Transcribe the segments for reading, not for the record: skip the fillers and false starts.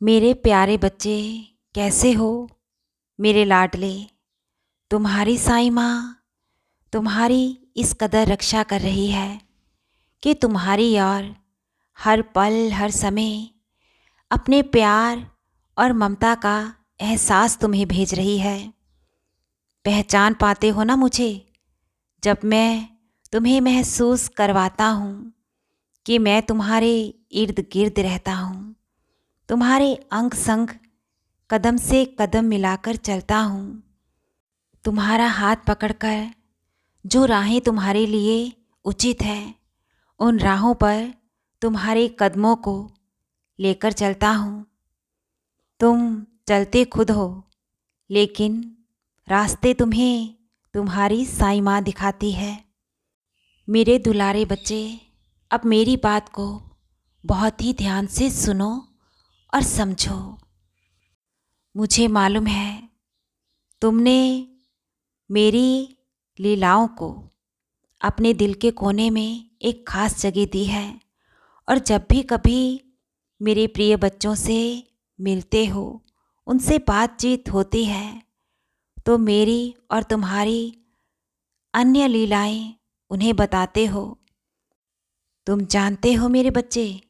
मेरे प्यारे बच्चे, कैसे हो मेरे लाडले। तुम्हारी साईं माँ तुम्हारी इस कदर रक्षा कर रही है कि तुम्हारी और हर पल हर समय अपने प्यार और ममता का एहसास तुम्हें भेज रही है। पहचान पाते हो ना मुझे, जब मैं तुम्हें महसूस करवाता हूँ कि मैं तुम्हारे इर्द गिर्द रहता हूँ, तुम्हारे अंग संग कदम से कदम मिलाकर चलता हूँ। तुम्हारा हाथ पकड़कर जो राहें तुम्हारे लिए उचित हैं, उन राहों पर तुम्हारे कदमों को लेकर चलता हूँ। तुम चलते खुद हो, लेकिन रास्ते तुम्हें तुम्हारी साईं माँ दिखाती है। मेरे दुलारे बच्चे, अब मेरी बात को बहुत ही ध्यान से सुनो और समझो। मुझे मालूम है तुमने मेरी लीलाओं को अपने दिल के कोने में एक ख़ास जगह दी है, और जब भी कभी मेरे प्रिय बच्चों से मिलते हो, उनसे बातचीत होती है, तो मेरी और तुम्हारी अन्य लीलाएं उन्हें बताते हो। तुम जानते हो मेरे बच्चे,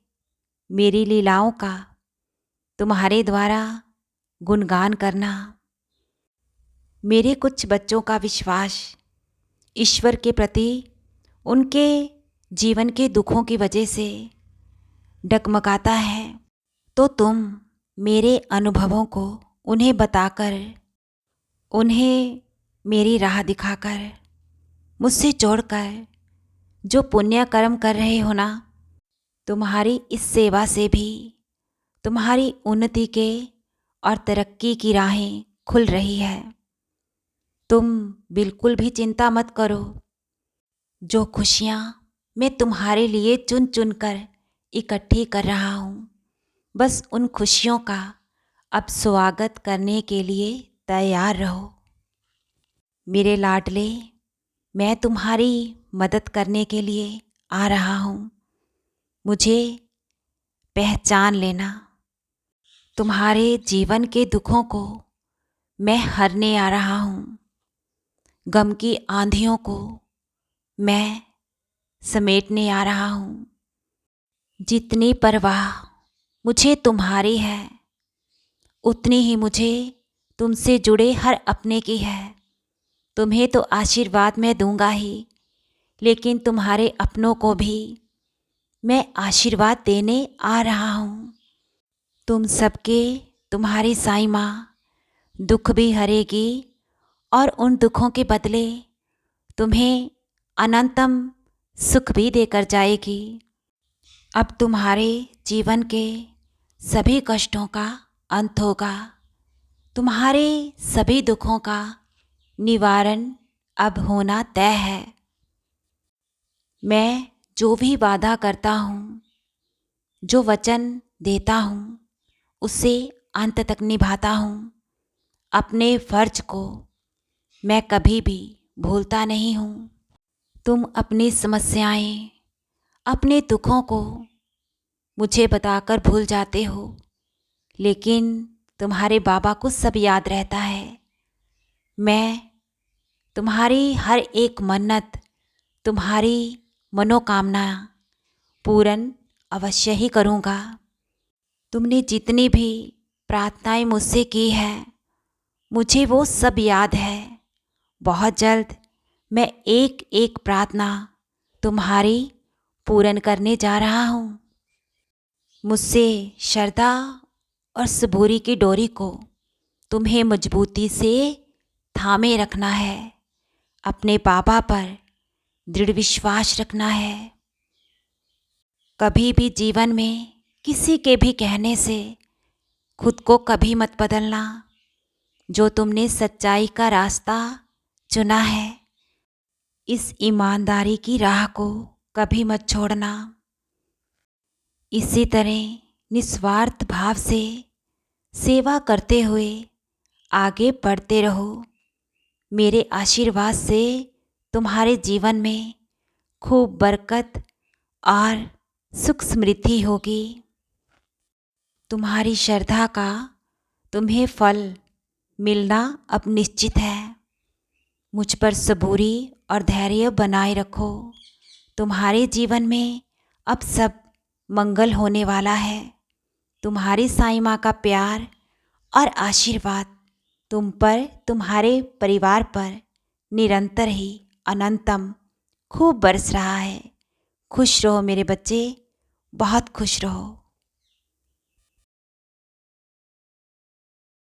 मेरी लीलाओं का तुम्हारे द्वारा गुणगान करना मेरे कुछ बच्चों का विश्वास ईश्वर के प्रति उनके जीवन के दुखों की वजह से डगमगाता है। तो तुम मेरे अनुभवों को उन्हें बताकर, उन्हें मेरी राह दिखाकर, मुझसे जोड़कर जो पुण्य कर्म कर रहे हो ना, तुम्हारी इस सेवा से भी तुम्हारी उन्नति के और तरक्की की राहें खुल रही है। तुम बिल्कुल भी चिंता मत करो। जो खुशियाँ मैं तुम्हारे लिए चुन चुन कर इकट्ठी कर रहा हूँ, बस उन खुशियों का अब स्वागत करने के लिए तैयार रहो। मेरे लाडले, मैं तुम्हारी मदद करने के लिए आ रहा हूँ। मुझे पहचान लेना। तुम्हारे जीवन के दुखों को मैं हरने आ रहा हूँ। गम की आंधियों को मैं समेटने आ रहा हूँ। जितनी परवाह मुझे तुम्हारी है, उतनी ही मुझे तुमसे जुड़े हर अपने की है। तुम्हें तो आशीर्वाद मैं दूंगा ही, लेकिन तुम्हारे अपनों को भी मैं आशीर्वाद देने आ रहा हूँ। तुम सबके तुम्हारी साईं माँ दुख भी हरेगी, और उन दुखों के बदले तुम्हें अनंतम सुख भी देकर जाएगी। अब तुम्हारे जीवन के सभी कष्टों का अंत होगा। तुम्हारे सभी दुखों का निवारण अब होना तय है। मैं जो भी वादा करता हूँ, जो वचन देता हूँ, उसे अंत तक निभाता हूँ। अपने फर्ज को मैं कभी भी भूलता नहीं हूँ। तुम अपनी समस्याएं, अपने दुखों को मुझे बताकर भूल जाते हो, लेकिन तुम्हारे बाबा को सब याद रहता है। मैं तुम्हारी हर एक मन्नत, तुम्हारी मनोकामना पूर्ण अवश्य ही करूँगा। तुमने जितनी भी प्रार्थनाएं मुझसे की है, मुझे वो सब याद है। बहुत जल्द मैं एक एक प्रार्थना तुम्हारी पूर्ण करने जा रहा हूँ। मुझसे श्रद्धा और सबूरी की डोरी को तुम्हें मजबूती से थामे रखना है। अपने बाबा पर दृढ़ विश्वास रखना है। कभी भी जीवन में किसी के भी कहने से खुद को कभी मत बदलना। जो तुमने सच्चाई का रास्ता चुना है, इस ईमानदारी की राह को कभी मत छोड़ना। इसी तरह निस्वार्थ भाव से सेवा करते हुए आगे बढ़ते रहो। मेरे आशीर्वाद से तुम्हारे जीवन में खूब बरकत और सुख समृद्धि होगी। तुम्हारी श्रद्धा का तुम्हें फल मिलना अब निश्चित है। मुझ पर सबूरी और धैर्य बनाए रखो। तुम्हारे जीवन में अब सब मंगल होने वाला है। तुम्हारी साईं माँ का प्यार और आशीर्वाद तुम पर, तुम्हारे परिवार पर निरंतर ही अनंतम खूब बरस रहा है। खुश रहो मेरे बच्चे, बहुत खुश रहो।